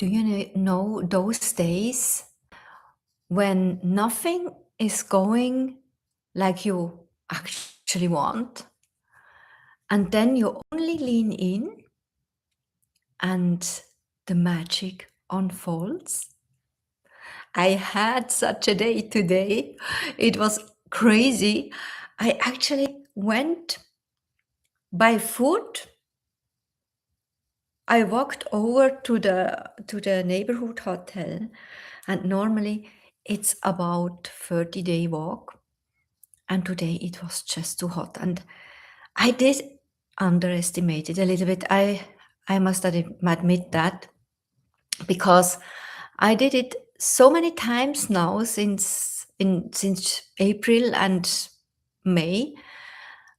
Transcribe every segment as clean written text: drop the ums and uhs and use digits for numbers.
Do you know those days when nothing is going like you actually want, and then you only lean in and the magic unfolds? I had such a day today. It was crazy. I actually went by foot. I walked over to the neighborhood hotel, and normally it's about 30-day walk, and today it was just too hot, and I did underestimate it a little bit. I must admit that, because I did it so many times now since April and May,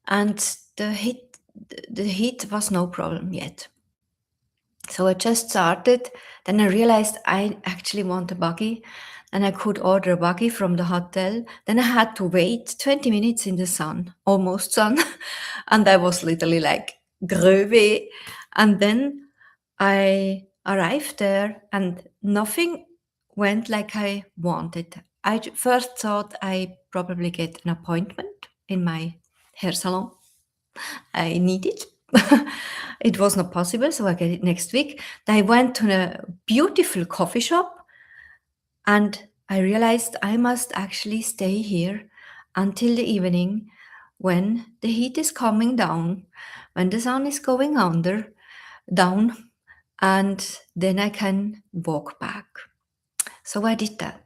and the heat was no problem yet. So I just started. Then I realized I actually want a buggy, and I could order a buggy from the hotel. Then I had to wait 20 minutes in the sun, almost sun, and I was literally like gröwe. And then I arrived there, and nothing went like I wanted. First thought I probably get an appointment in my hair salon. I need it. It was not possible, so I get it next week. I went to a beautiful coffee shop, and I realized I must actually stay here until the evening, when the heat is coming down, when the sun is going down, and then I can walk back. So I did that.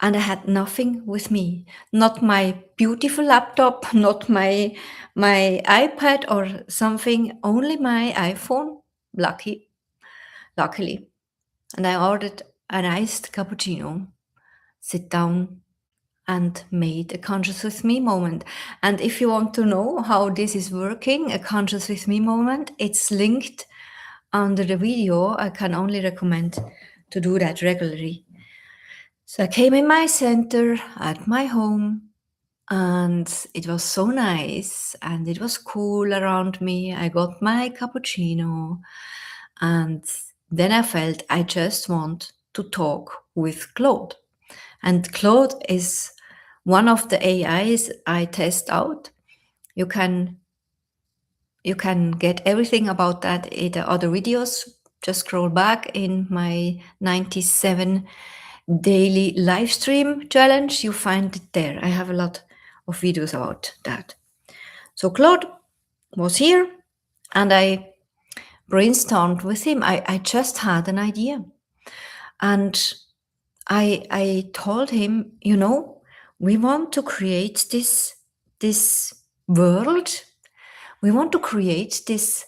And I had nothing with me, not my beautiful laptop, not my iPad or something, only my iPhone. Luckily. And I ordered an iced cappuccino, sit down, and made a conscious with me moment. And if you want to know how this is working, a conscious with me moment, it's linked under the video. I can only recommend to do that regularly. So I came in my center at my home, and it was so nice, and it was cool around me. I got my cappuccino, and then I felt I just want to talk with Claude. And Claude is one of the AIs I test out. You can get everything about that in the other videos. Just scroll back in my 97 daily live stream challenge. You find it there. I have a lot of videos about that. So Claude was here, and I brainstormed with him. I just had an idea, and I told him, we want to create this world. We want to create this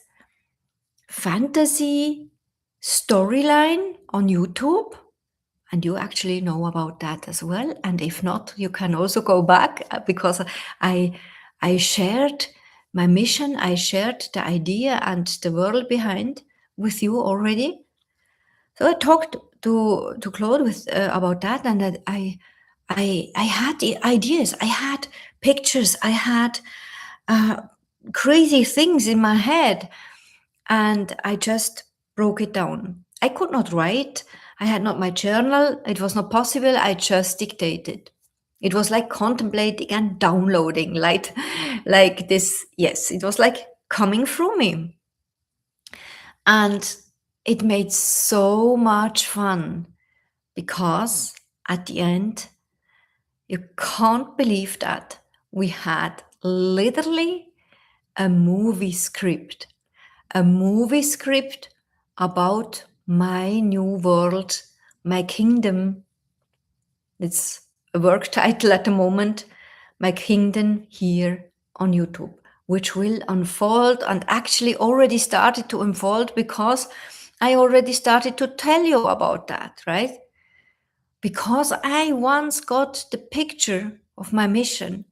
fantasy storyline on YouTube. And you actually know about that as well. And if not, you can also go back, because I shared my mission. I shared the idea and the world behind with you already. So I talked to Claude about that, and that I had the ideas. I had pictures. I had crazy things in my head, and I just broke it down. I could not write. I had not my journal. It was not possible. I just dictated. It was like contemplating and downloading, like this. Yes, it was like coming through me. And it made so much fun, because at the end, you can't believe that we had literally a movie script about my new world, my kingdom. It's a work title at the moment, my kingdom here on YouTube, which will unfold, and actually already started to unfold, because I already started to tell you about that, right? Because I once got the picture of my mission,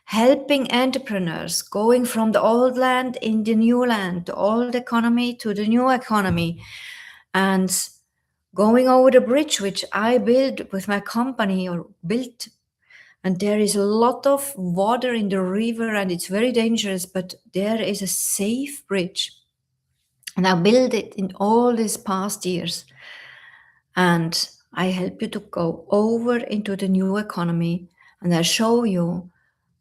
helping entrepreneurs going from the old land in the new land, the old economy to the new economy, and going over the bridge, which I built with my company, or built. And there is a lot of water in the river, and it's very dangerous, but there is a safe bridge. And I built it in all these past years. And I help you to go over into the new economy, and I show you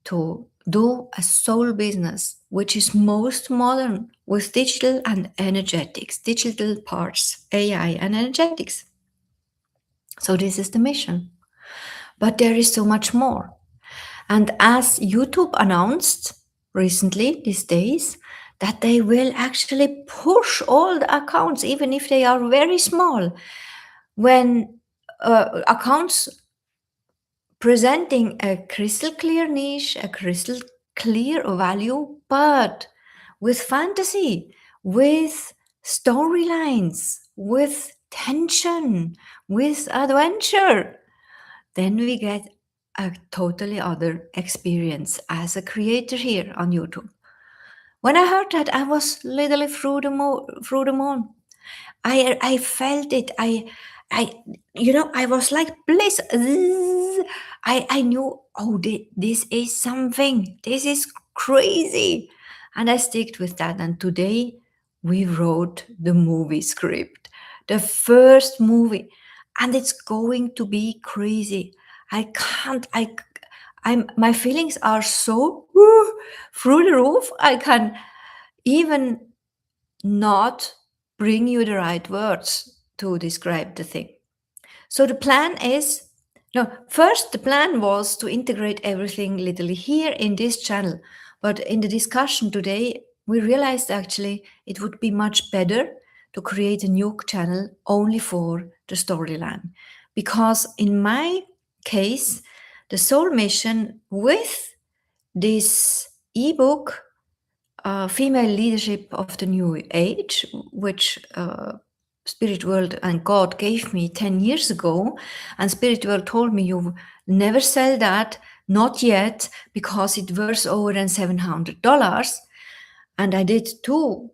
to do a soul business which is most modern with digital and energetics, digital parts, AI and energetics. So this is the mission. But there is so much more. And as YouTube announced recently these days, that they will actually push all the accounts, even if they are very small, when accounts presenting a crystal clear niche, a crystal clear value, but with fantasy, with storylines, with tension, with adventure, then we get a totally other experience as a creator here on YouTube. When I heard that, I was literally through the moon. I felt it. I I was like bliss. I knew, oh, this is something. This is crazy, and I sticked with that. And today we wrote the movie script, the first movie, and it's going to be crazy. I can't. I'm. My feelings are so through the roof. I can even not bring you the right words to describe the thing. So the plan is, no, first the plan was to integrate everything literally here in this channel. But in the discussion today, we realized actually it would be much better to create a new channel only for the storyline. Because in my case, the soul mission with this ebook, Female Leadership of the New Age, which Spirit World and God gave me 10 years ago. And Spirit World told me, you never sell that, not yet, because it worth over than $700. And I did 2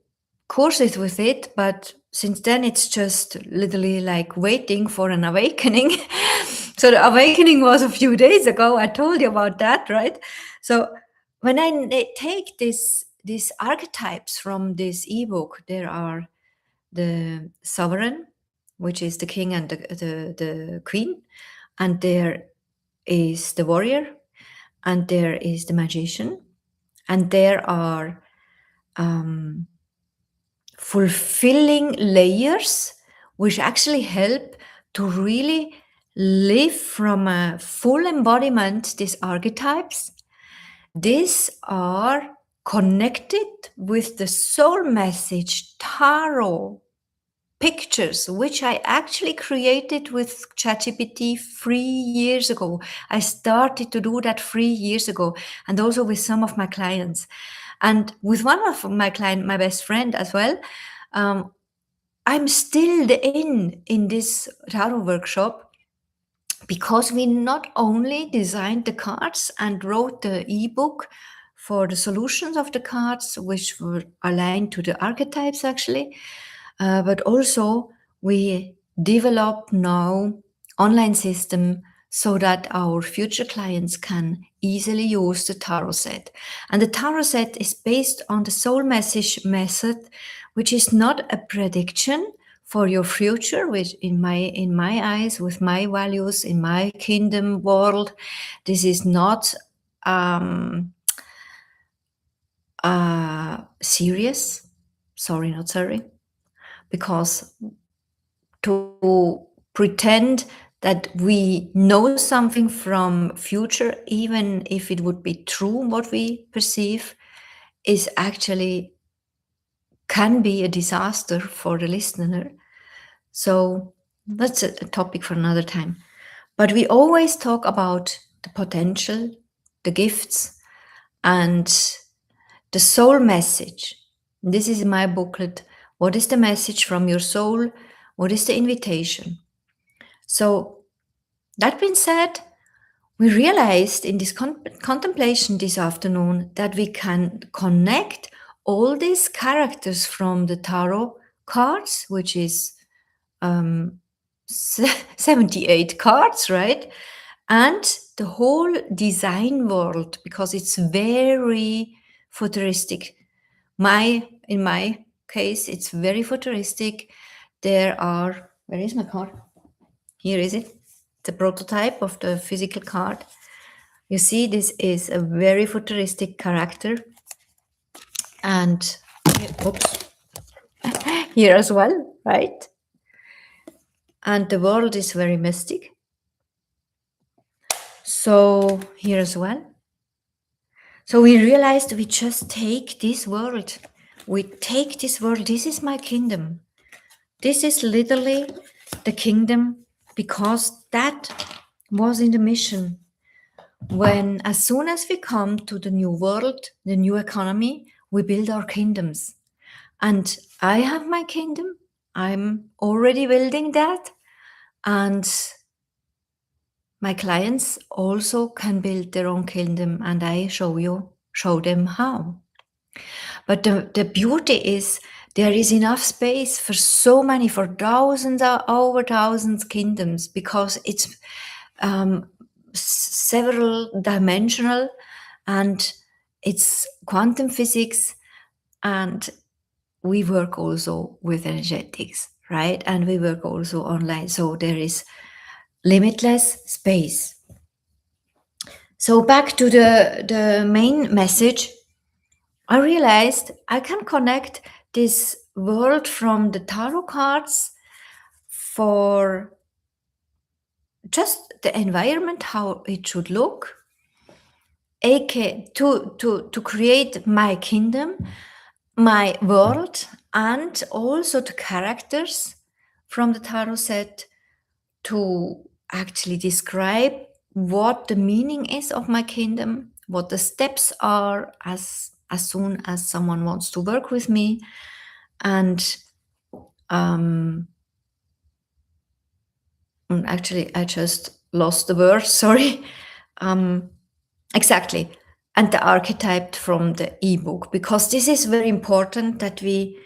courses with it, but since then it's just literally like waiting for an awakening. So the awakening was a few days ago. I told you about that, right? So when I take these archetypes from this ebook, there are the sovereign, which is the king and the queen, and there is the warrior, and there is the magician, and there are fulfilling layers which actually help to really live from a full embodiment, these archetypes. These are connected with the soul message tarot pictures, which I actually created with ChatGPT 3 years ago. I started to do that 3 years ago, and also with some of my clients. And with one of my client, my best friend as well, I'm still in this tarot workshop because we not only designed the cards and wrote the ebook for the solutions of the cards, which were aligned to the archetypes actually, but also we develop now online system so that our future clients can easily use the tarot set. And the tarot set is based on the soul message method, which is not a prediction for your future, which in my eyes, with my values, in my kingdom world, this is not serious. Sorry, not sorry. Because to pretend that we know something from future, even if it would be true what we perceive, is actually can be a disaster for the listener. So that's a topic for another time. But we always talk about the potential, the gifts, and the soul message. This is my booklet. What is the message from your soul? What is the invitation? So, that being said, we realized in this contemplation this afternoon that we can connect all these characters from the tarot cards, which is 78 cards, right? And the whole design world, because it's very futuristic. In my case, it's very futuristic. There are, where is my card? Here is it, the prototype of the physical card. You see, this is a very futuristic character, and oops, here as well, right? And the world is very mystic. So here as well. So we realized we just take this world. We take this world. This is my kingdom. This is literally the kingdom, because that was in the mission. When, as soon as we come to the new world, the new economy, we build our kingdoms. And I have my kingdom. I'm already building that. And my clients also can build their own kingdom, and I show them how. But the beauty is there is enough space for so many, for thousands, over thousands kingdoms, because it's several dimensional, and it's quantum physics, and we work also with energetics, right? And we work also online. So there is limitless space. So back to the main message, I realized I can connect this world from the tarot cards for just the environment, how it should look, aka to create my kingdom, my world, and also the characters from the tarot set to actually describe what the meaning is of my kingdom, what the steps are as soon as someone wants to work with me. And actually, I just lost the word, sorry. Exactly. And the archetype from the ebook, because this is very important that we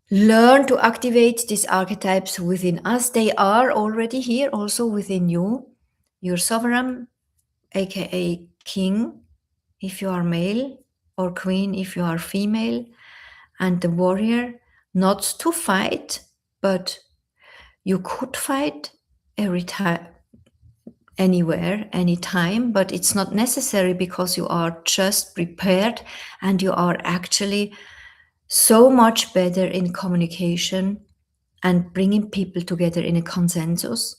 learn to activate these archetypes within us. They are already here, also within you. Your sovereign, aka king, if you are male, or queen, if you are female, and the warrior, not to fight, but you could fight every time, anywhere, anytime, but it's not necessary, because you are just prepared and you are actually so much better in communication and bringing people together in a consensus.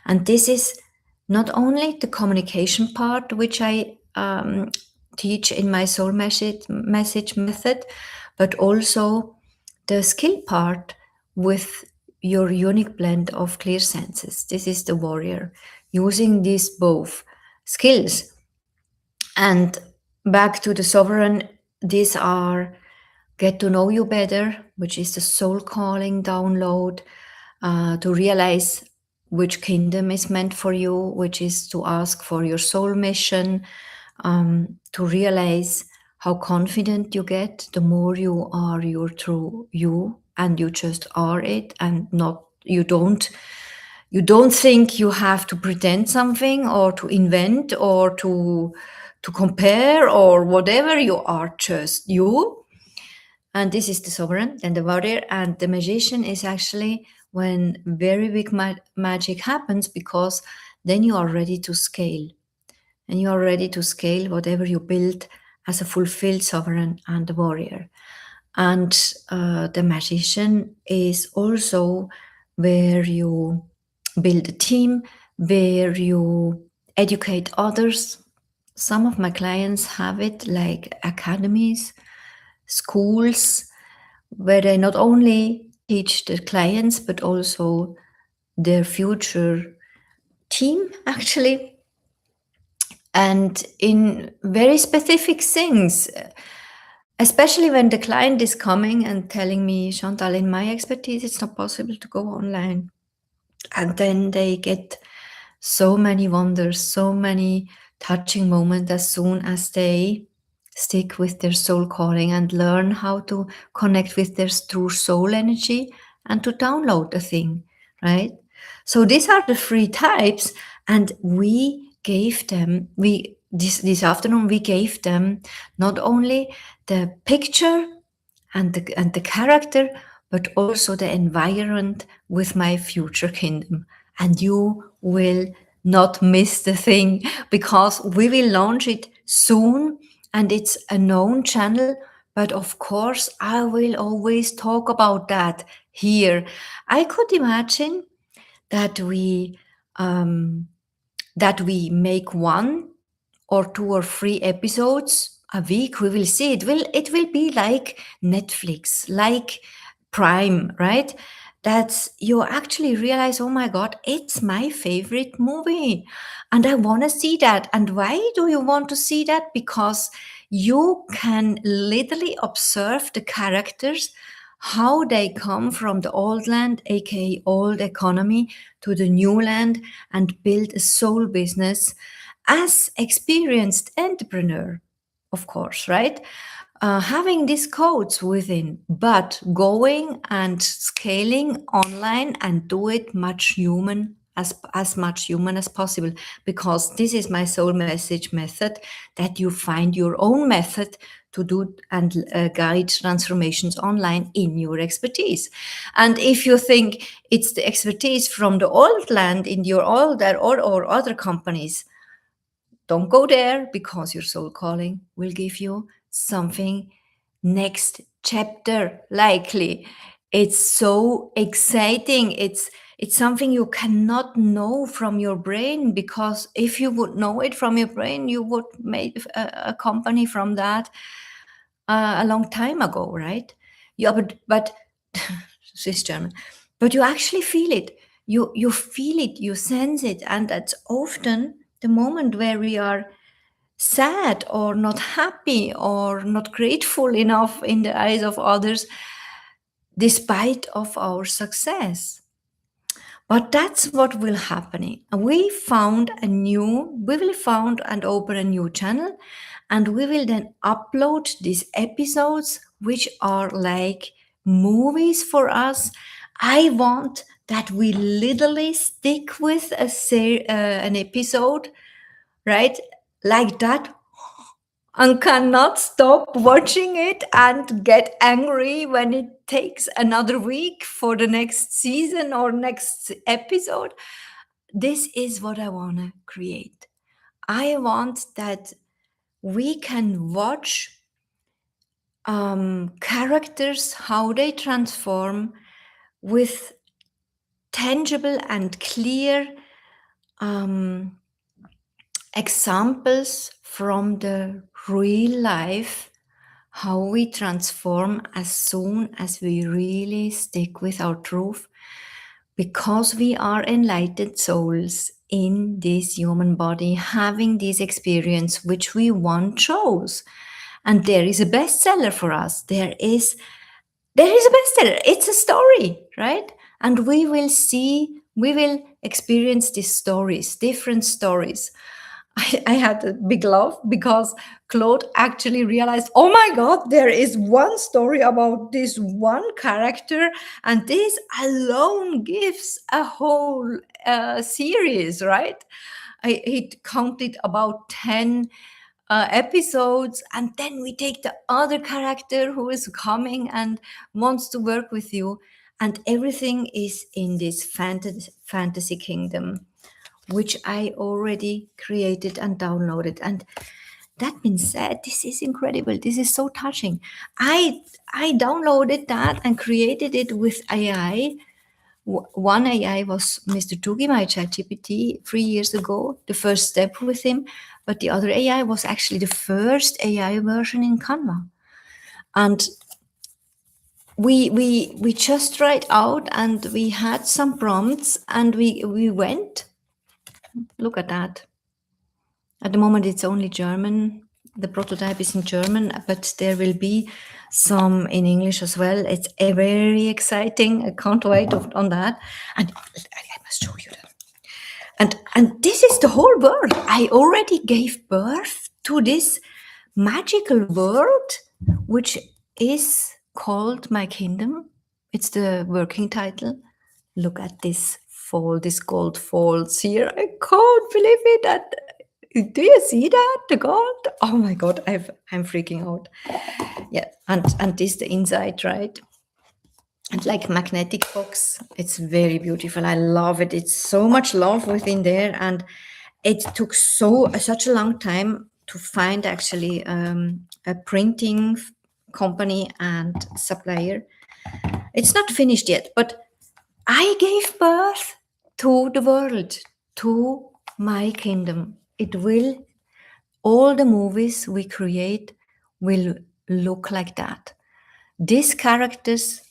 And this is not only the communication part, which I teach in my soul message method, but also the skill part with your unique blend of clear senses. This is the warrior, using these both skills. And back to the sovereign, these are get to know you better, which is the soul calling download, to realize which kingdom is meant for you, which is to ask for your soul mission, to realize how confident you get the more you are your true you, and you just are it, and not you don't think you have to pretend something or to invent or to compare or whatever. You are just you. And this is the sovereign and the warrior. And the magician is actually when very big magic happens, because then you are ready to scale. And you are ready to scale whatever you build as a fulfilled sovereign and the warrior. And the magician is also where you build a team, where you educate others. Some of my clients have it like academies, schools, where they not only teach the clients, but also their future team, actually, and in very specific things, especially when the client is coming and telling me, Chantal, in my expertise, it's not possible to go online. And then they get so many wonders, so many touching moments as soon as they stick with their soul calling and learn how to connect with their true soul energy and to download the thing, right? So these are the three types, and we gave them this afternoon we gave them not only the picture and the character, but also the environment with my future kingdom. and you will not miss the thing because we will launch it soon and it's a known channel. But of course, I will always talk about that here. I could imagine that we make 1 or 2 or 3 episodes a week. We will see. It will be like Netflix, like Prime, right? That you actually realize, oh my God, it's my favorite movie. And I want to see that. And why do you want to see that? Because you can literally observe the characters, how they come from the old land, aka old economy, to the new land and build a soul business as experienced entrepreneur, of course, right? Having these codes within, but going and scaling online and do it much human as much human as possible, because this is my soul message method, that you find your own method to do and guide transformations online in your expertise. And if you think it's the expertise from the old land in your older or other companies, don't go there, because your soul calling will give you something next chapter likely. It's so exciting. It's something you cannot know from your brain, because if you would know it from your brain, you would make a company from that a long time ago, right? Yeah, but Swiss German, but you actually feel it. You feel it. You sense it, and that's often the moment where we are sad or not happy or not grateful enough in the eyes of others, despite of our success. But that's what will happen. We will found and open a new channel, and we will then upload these episodes, which are like movies for us. I want that we literally stick with an episode, right? Like that, and cannot stop watching it and get angry when it takes another week for the next season or next episode. This is what I want to create. I want that we can watch characters, how they transform, with tangible and clear um, examples from the real life, how we transform as soon as we really stick with our truth, because we are enlightened souls in this human body having this experience which we once chose. And there is a bestseller for us. There is a bestseller. It's a story, right? And we will experience these stories, different stories. I had a big laugh because Claude actually realized, oh my God, there is one story about this one character, and this alone gives a whole series, right? He counted about 10 episodes, and then we take the other character who is coming and wants to work with you, and everything is in this fantasy kingdom, which I already created and downloaded. And that being said, this is incredible. This is so touching. I downloaded that and created it with AI. One AI was Mr. Tugi, my ChatGPT, 3 years ago, the first step with him. But the other AI was actually the first AI version in Canva. And we just tried out, and we had some prompts, and we went. Look at that. At the moment, it's only German. The prototype is in German, but there will be some in English as well. It's very exciting. I can't wait on that. And I must show you that. And this is the whole world. I already gave birth to this magical world, which is called My Kingdom. It's the working title. Look at this fall, this gold falls here. I can't believe it. Do you see that? The gold? Oh my God, I'm freaking out. Yeah, and this the inside, right? and like magnetic box. It's very beautiful. I love it. It's so much love within there, and it took such a long time to find actually a printing company and supplier. It's not finished yet, but I gave birth to the world, to my kingdom. It will, all the movies we create will look like that. These characters,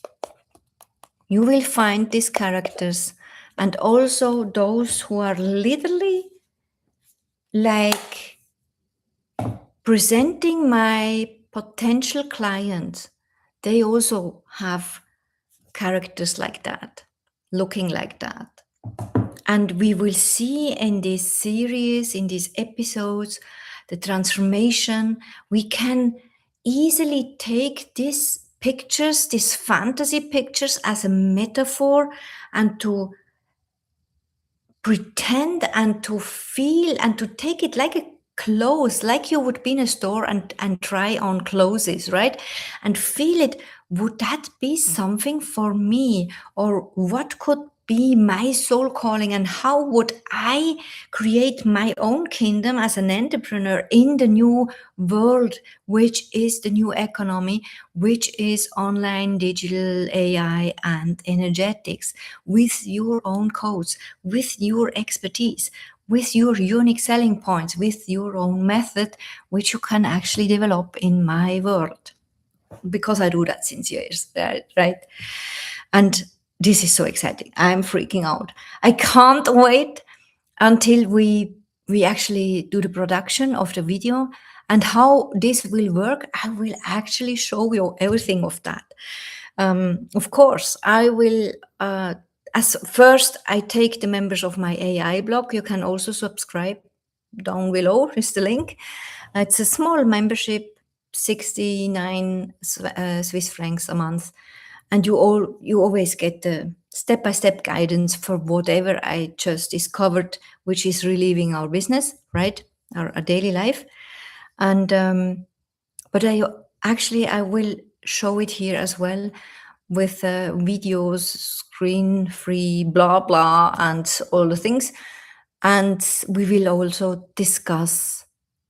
you will find these characters, and also those who are literally like presenting my potential clients, they also have characters like that, looking like that. And we will see in this series, in these episodes, the transformation. We can easily take these pictures, these fantasy pictures, as a metaphor, and to pretend and to feel and to take it like a clothes, like you would be in a store and try on clothes, right? And feel it. Would that be something for me? Or what could be my soul calling? And how would I create my own kingdom as an entrepreneur in the new world, which is the new economy, which is online, digital, AI, and energetics, with your own codes, with your expertise, with your unique selling points, with your own method, which you can actually develop in my world. Because I do that since years, right? And this is so exciting. I'm freaking out. I can't wait until we actually do the production of the video, and how this will work. I will actually show you everything of that. Of course, I will. As first, I take the members of my AI blog. You can also subscribe. Down below is the link. It's a small membership, 69 Swiss francs a month, and you always get the step-by-step guidance for whatever I just discovered, which is relieving our business, right, our daily life. And but I will show it here as well, with videos, screen free, blah blah, and all the things. And we will also discuss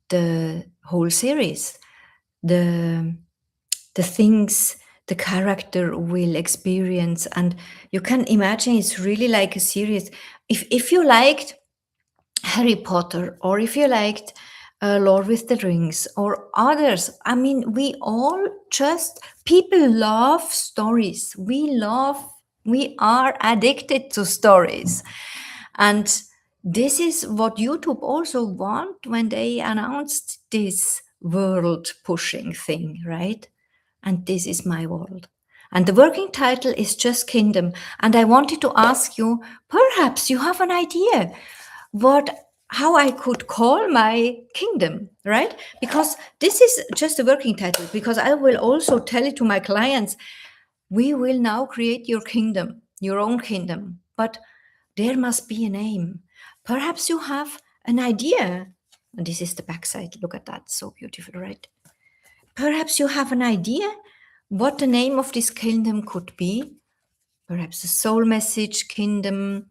the whole series, the the things the character will experience. And you can imagine it's really like a series. If you liked Harry Potter, or if you liked Lord with the Rings, or others, I mean, we all just, people love stories. We are addicted to stories. And this is what YouTube also want when they announced this world pushing thing, right? And this is my world. And the working title is just Kingdom. And I wanted to ask you, perhaps you have an idea how I could call my kingdom, right? Because this is just a working title, because I will also tell it to my clients. We will now create your kingdom, your own kingdom, but there must be a name. Perhaps you have an idea. And this is the backside. Look at that. So beautiful, right? Perhaps you have an idea what the name of this kingdom could be. Perhaps a soul message kingdom,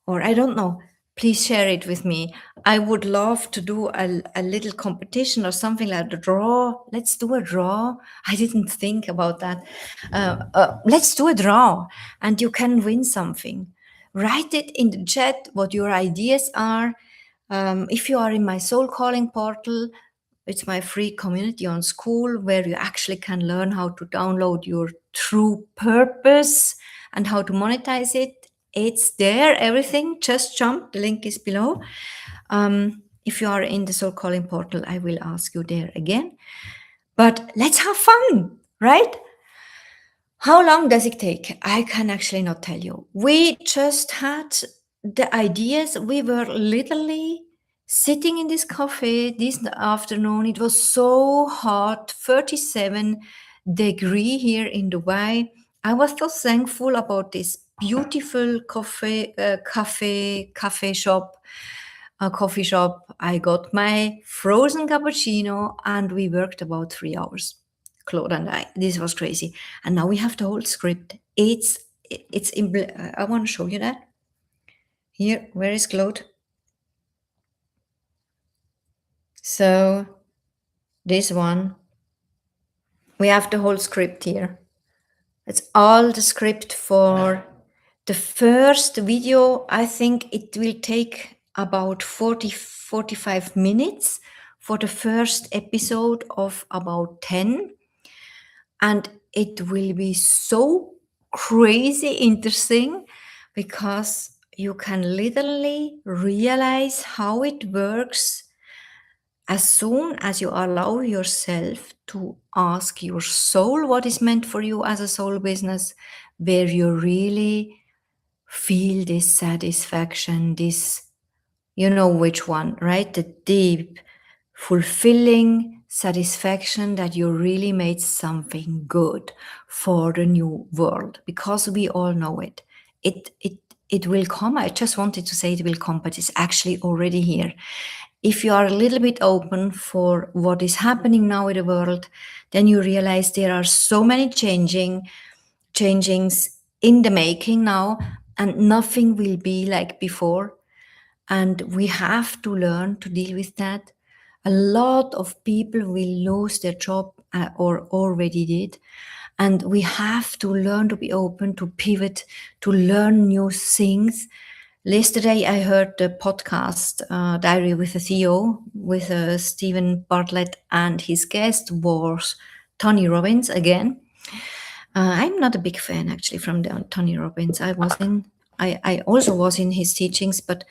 or I don't know. Please share it with me. I would love to do a little competition or something like a draw. Let's do a draw. I didn't think about that. Let's do a draw, and you can win something. Write it in the chat what your ideas are. If you are in my soul calling portal, it's my free community on School, where you actually can learn how to download your true purpose and how to monetize it. It's there, everything. Just jump. The link is below. If you are in the Soul Calling portal, I will ask you there again. But let's have fun, right? How long does it take? I can actually not tell you. We just had the ideas. We were literally sitting in this cafe this afternoon. It was so hot, 37 degrees here in Dubai. I was so thankful about this beautiful coffee shop, a coffee shop. I got my frozen cappuccino, and we worked about 3 hours, Claude and I. This was crazy. And now we have the whole script. it's I want to show you that here. Where is Claude? So this one, we have the whole script here. It's all the script for the first video. I think it will take about 45 minutes for the first episode of about 10. And it will be so crazy interesting because you can literally realize how it works as soon as you allow yourself to ask your soul what is meant for you as a soul business, where you really feel this satisfaction, this, you know which one, right? The deep, fulfilling satisfaction that you really made something good for the new world, because we all know it. It will come. I just wanted to say it will come, but it's actually already here. If you are a little bit open for what is happening now in the world, then you realize there are so many changings in the making now, and nothing will be like before. And we have to learn to deal with that. A lot of people will lose their job, or already did. And we have to learn to be open, to pivot, to learn new things. Yesterday, I heard the podcast Diary with a CEO with Stephen Bartlett, and his guest was Tony Robbins again. I'm not a big fan actually from Tony Robbins. I also was in his teachings, but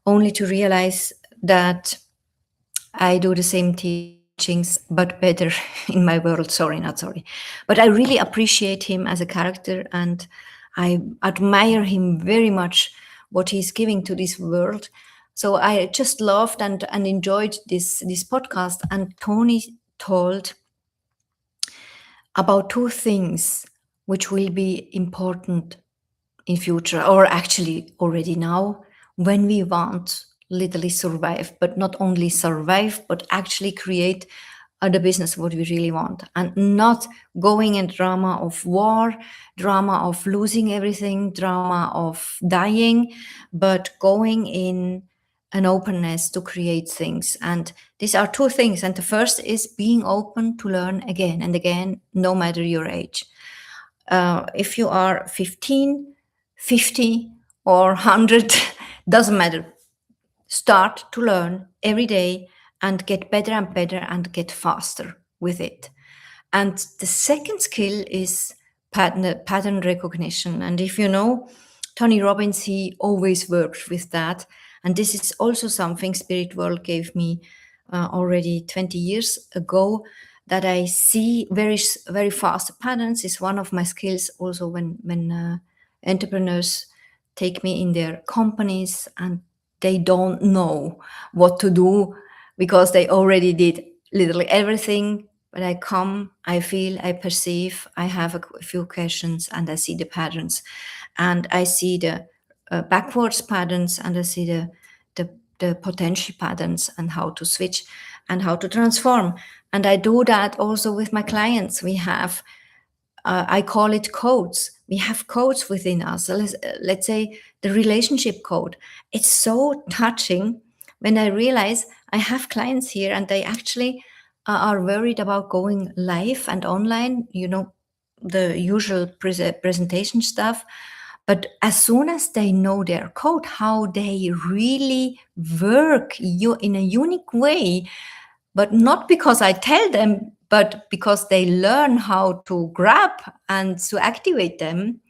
only to realize that I do the same teachings but better in my world. Sorry, not sorry. But I really appreciate him as a character, and I admire him very much what he's giving to this world. So I just loved and enjoyed this podcast. And Tony told about two things which will be important in future, or actually already now, when we want literally survive, but not only survive but actually create the business what we really want, and not going in drama of war, drama of losing everything, drama of dying, but going in an openness to create things. And these are two things. And the first is being open to learn again and again, no matter your age. If you are 15, 50, or 100, doesn't matter. Start to learn every day and get better and better and get faster with it. And the second skill is pattern recognition. And if you know Tony Robbins, he always works with that. And this is also something Spirit World gave me already 20 years ago, that I see very fast patterns. Is one of my skills also when entrepreneurs take me in their companies and they don't know what to do because they already did literally everything. But I come, I feel, I perceive, I have a few questions, and I see the patterns, and I see the backwards patterns, and I see the potential patterns, and how to switch and how to transform. And I do that also with my clients. We have I call it codes. We have codes within us. So let's say the relationship code. It's so touching when I realize I have clients here and they actually are worried about going live and online, the usual presentation stuff. But as soon as they know their code, how they really work in a unique way, but not because I tell them, but because they learn how to grab and to activate them,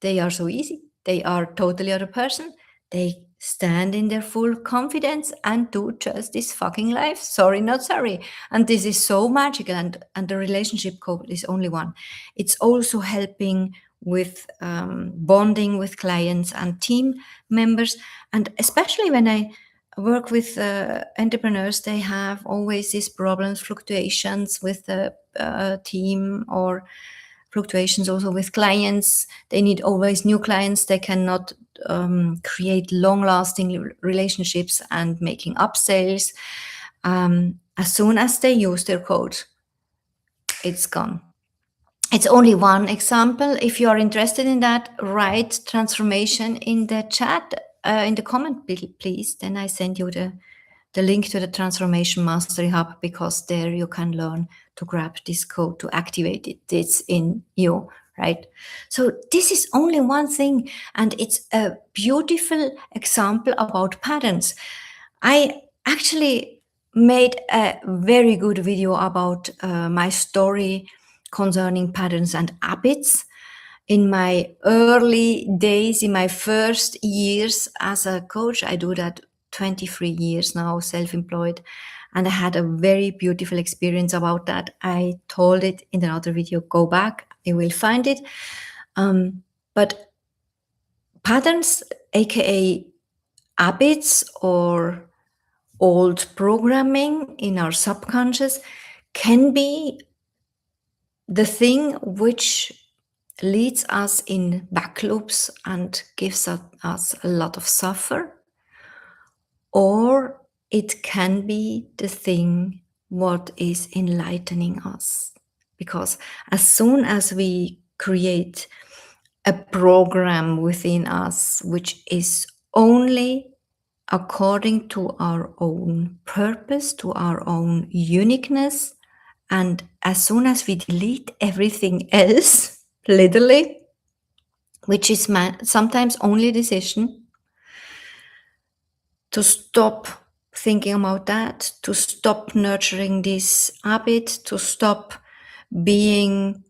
they are so easy. They are totally other person. They stand in their full confidence and do just this fucking life. Sorry, not sorry. And this is so magical. And the relationship code is only one. It's also helping with bonding with clients and team members. And especially when I work with entrepreneurs, they have always these problems, fluctuations with the team, or fluctuations also with clients. They need always new clients. They cannot create long-lasting relationships and making upsales. As soon as they use their code, it's gone. It's only one example. If you are interested in that, write transformation in the chat, in the comment, please. Then I send you the link to the Transformation Mastery Hub, because there you can learn to grab this code to activate it. It's in you, right? So this is only one thing, and it's a beautiful example about patterns. I actually made a very good video about my story concerning patterns and habits in my early days, in my first years as a coach. I do that 23 years now, self-employed, and I had a very beautiful experience about that. I told it in another video. Go back, you will find it. But patterns, aka habits or old programming in our subconscious, can be the thing which leads us in back loops and gives us a lot of suffer, or it can be the thing what is enlightening us. Because as soon as we create a program within us which is only according to our own purpose, to our own uniqueness, and as soon as we delete everything else, literally, which is sometimes only a decision to stop thinking about that, to stop nurturing this habit, to stop being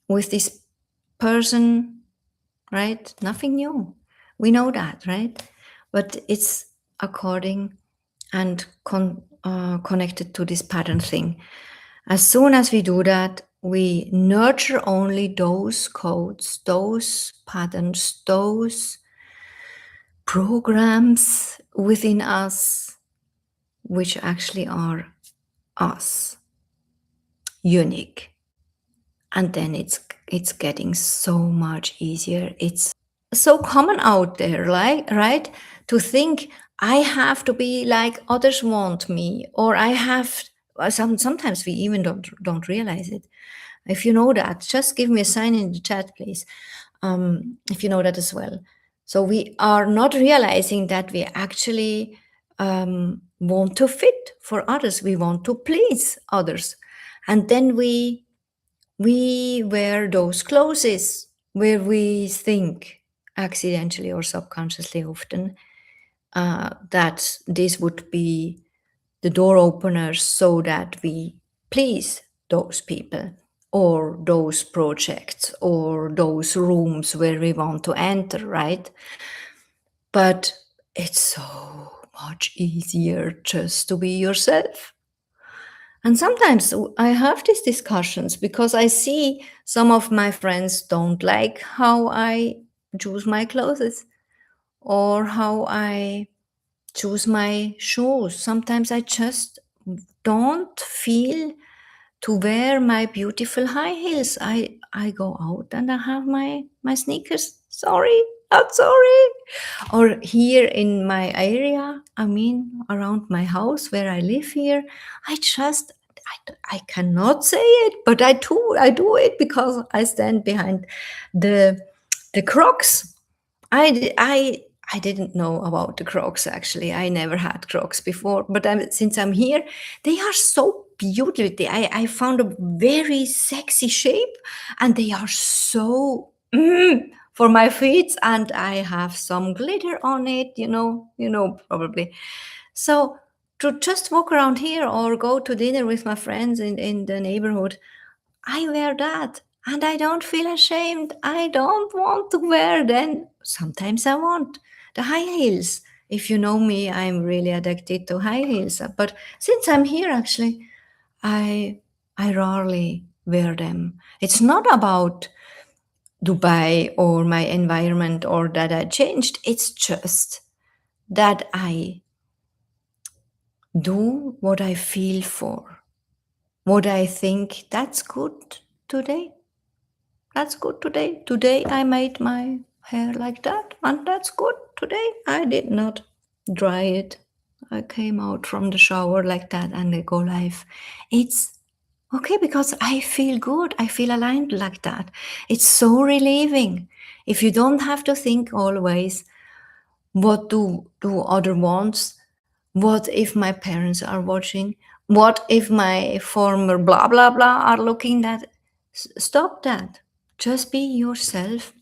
with this person, right? Nothing new. We know that, right? But it's according and connected to this pattern thing. As soon as we do that, we nurture only those codes, those patterns, those programs within us, which actually are us, unique. And then it's getting so much easier. It's so common out there, like, right, to think I have to be like others want me, or I have. Sometimes we even don't realize it. If you know that, just give me a sign in the chat, please. If you know that as well. So we are not realizing that we actually want to fit for others. We want to please others, and then we wear those clothes where we think, accidentally or subconsciously often, that this would be the door openers so that we please those people or those projects or those rooms where we want to enter, right? But it's so much easier just to be yourself. And sometimes I have these discussions because I see some of my friends don't like how I choose my clothes or how I choose my shoes. Sometimes I just don't feel to wear my beautiful high heels. I go out and I have my sneakers. Sorry, not sorry. Or here in my area, I mean, around my house where I live here, I just I cannot say it, but I do it because I stand behind the Crocs. I didn't know about the Crocs actually. I never had Crocs before, but since I'm here, they are so beautiful. I found a very sexy shape, and they are so for my feet, and I have some glitter on it. Probably. So to just walk around here or go to dinner with my friends in the neighborhood, I wear that and I don't feel ashamed. I don't want to wear then. Sometimes I want the high heels. If you know me, I'm really addicted to high heels. But since I'm here, actually, I I rarely wear them. It's not about Dubai or my environment or that I changed. It's just that I do what I feel for, what I think that's good today. That's good today. Today I made my hair like that, and that's good today. I did not dry it. I came out from the shower like that and I go live. It's Okay, because I feel good. I feel aligned like that. It's so relieving. If you don't have to think always, what do other wants? What if my parents are watching? What if my former blah blah blah are looking at? Stop that. Just be yourself,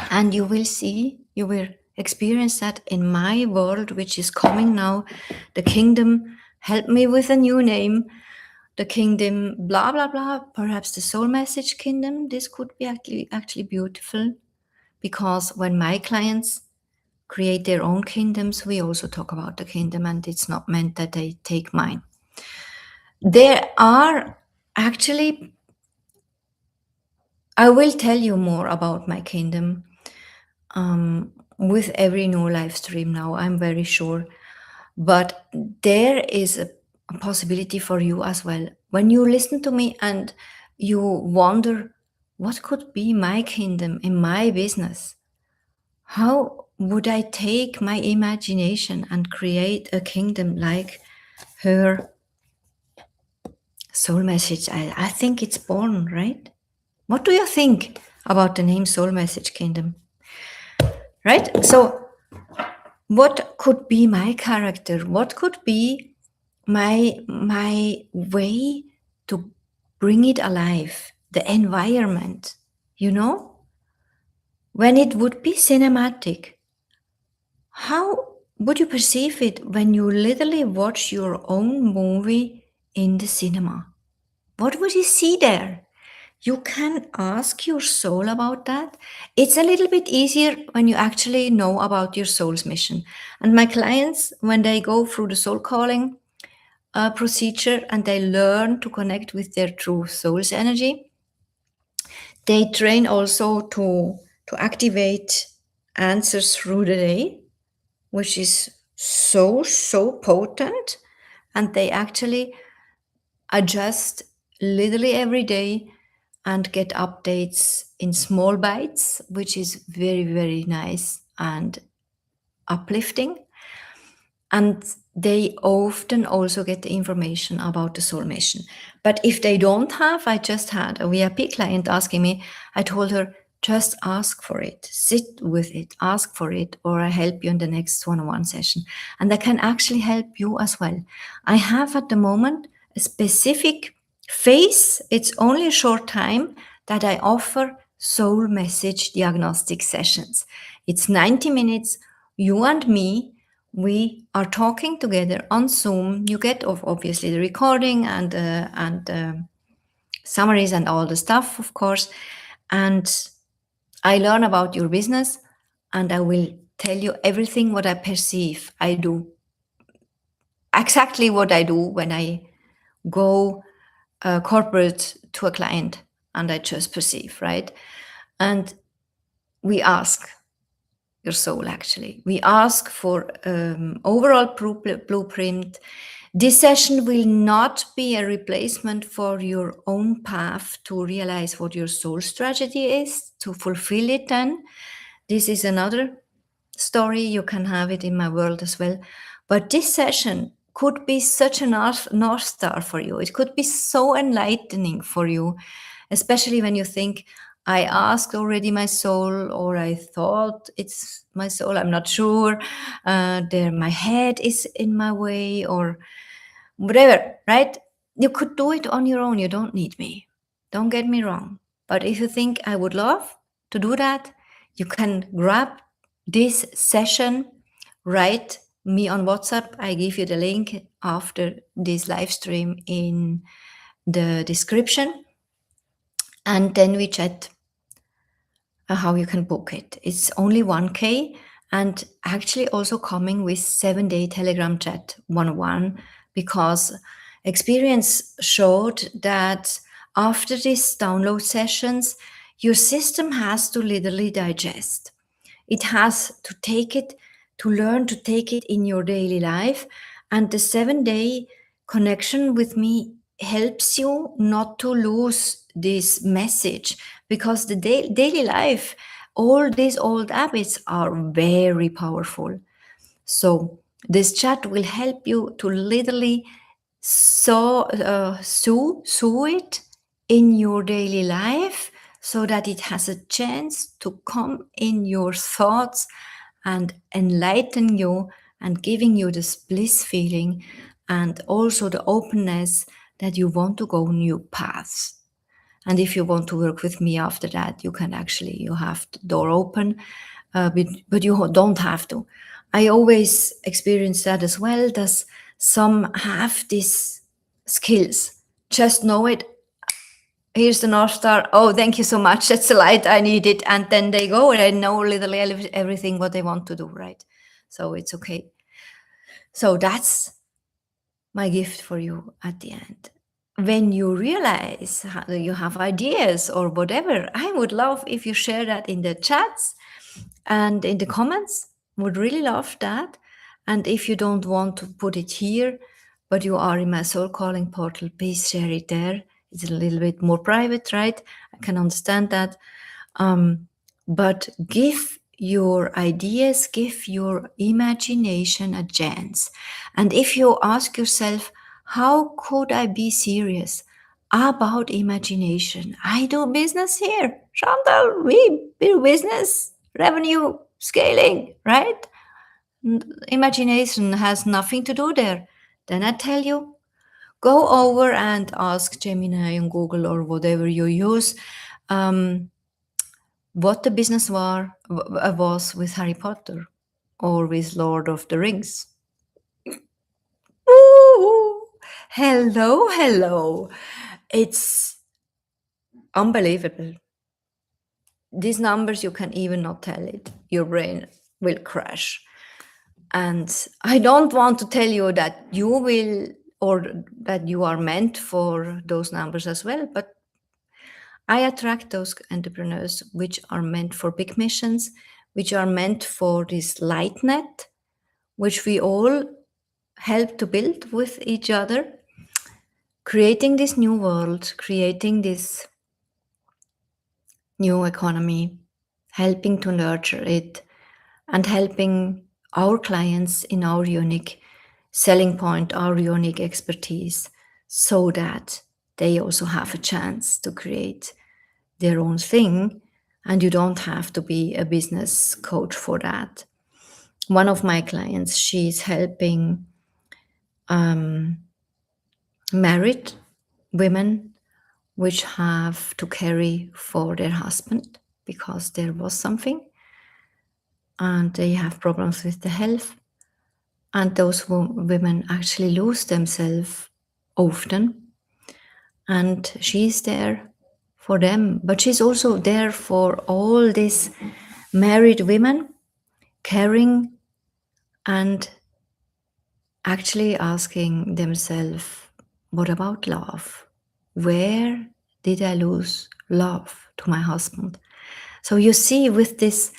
and you will see, you will experience that in my world, which is coming now. The kingdom, help me with a new name. The kingdom, blah blah blah. Perhaps the soul message kingdom. This could be actually beautiful, because when my clients create their own kingdoms, we also talk about the kingdom, and it's not meant that they take mine. There are actually, I will tell you more about my kingdom with every new live stream now, I'm very sure. But there is a possibility for you as well. When you listen to me and you wonder, what could be my kingdom in my business? How would I take my imagination and create a kingdom like her soul message? I think it's born, right? What do you think about the name Soul Message Kingdom? Right? So, what could be my character? What could be my way to bring it alive? The environment, you know? When it would be cinematic, how would you perceive it when you literally watch your own movie in the cinema? What would you see there? You can ask your soul about that. It's a little bit easier when you actually know about your soul's mission. And my clients, when they go through the soul calling procedure and they learn to connect with their true soul's energy, they train also to activate answers through the day, which is so potent. And they actually adjust literally every day and get updates in small bites, which is very nice and uplifting. And they often also get the information about the soul mission. But if they don't have, I just had a VIP client asking me, I told her, just ask for it, sit with it, ask for it, or I help you in the next one-on-one session. And I can actually help you as well. I have at the moment a specific phase, it's only a short time that I offer soul message diagnostic sessions. It's 90 minutes, you and me, we are talking together on Zoom. You get obviously the recording and summaries and all the stuff, of course. And I learn about your business, and I will tell you everything what I perceive. I do exactly what I do when I go corporate to a client, and I just perceive, right? And we ask your soul, actually. We ask for overall blueprint. This session will not be a replacement for your own path to realize what your soul strategy is, to fulfill it then. This is another story. You can have it in my world as well. But this session could be such a North Star for you. It could be so enlightening for you, especially when you think, I asked already my soul, or I thought it's my soul, I'm not sure. My head is in my way, or whatever, right? You could do it on your own. You don't need me. Don't get me wrong. But if you think I would love to do that, you can grab this session, write me on WhatsApp. I give you the link after this live stream in the description. And then we chat how you can book it. It's only 1K, and actually also coming with 7-day Telegram chat 1-on-1, because experience showed that after these download sessions, your system has to literally digest. It has to take it, to learn to take it in your daily life. And the 7-day connection with me helps you not to lose this message, because the daily life, all these old habits are very powerful. So this chat will help you to literally sow it in your daily life so that it has a chance to come in your thoughts and enlighten you and giving you this bliss feeling and also the openness that you want to go new paths. And if you want to work with me after that, you can actually, you have the door open, but you don't have to. I always experience that as well. That some have these skills, just know it. Here's the North Star. Oh, thank you so much. That's the light I needed. And then they go and they know literally everything what they want to do, right? So it's okay. So that's my gift for you at the end. When you realize how you have ideas or whatever, I would love if you share that in the chats and in the comments. Would really love that. And if you don't want to put it here, but you are in my soul calling portal, please share it there. It's a little bit more private, right? I can understand that. But give your ideas, give your imagination a chance. And if you ask yourself, how could I be serious about imagination? I do business here. Chantal, we do business, revenue, scaling, right? Imagination has nothing to do there. Then I tell you, go over and ask Gemini and Google or whatever you use. What the business was with Harry Potter or with Lord of the Rings. Ooh, hello, hello. It's unbelievable. These numbers, you can even not tell it. Your brain will crash. And I don't want to tell you that you will or that you are meant for those numbers as well, but I attract those entrepreneurs which are meant for big missions, which are meant for this light net, which we all help to build with each other, creating this new world, creating this new economy, helping to nurture it, and helping our clients in our unique selling point, our unique expertise, so that they also have a chance to create their own thing. And you don't have to be a business coach for that. One of my clients, she's helping married women which have to carry for their husband because there was something and they have problems with the health. And those women actually lose themselves often. And she's there for them, but she's also there for all these married women, caring and actually asking themselves, what about love? Where did I lose love to my husband? So you see, with this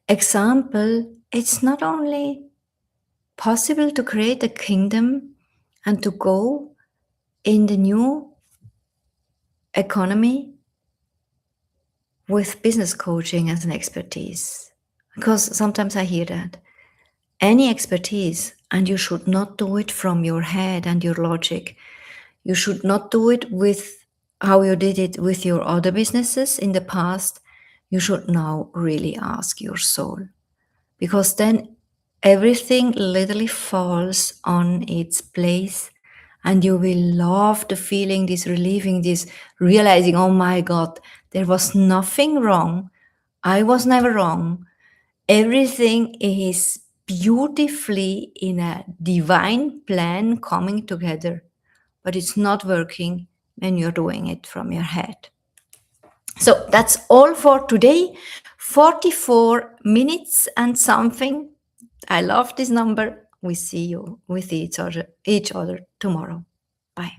example, it's not only possible to create a kingdom and to go in the new economy with business coaching as an expertise. Because sometimes I hear that. Any expertise, and you should not do it from your head and your logic. You should not do it with how you did it with your other businesses in the past. You should now really ask your soul. Because then everything literally falls on its place and you will love the feeling, this relieving, this realizing, oh my God, there was nothing wrong. I was never wrong. Everything is beautifully in a divine plan coming together, but it's not working when you're doing it from your head. So that's all for today. 44 minutes and something. I love this number. We see you with each other tomorrow. Bye.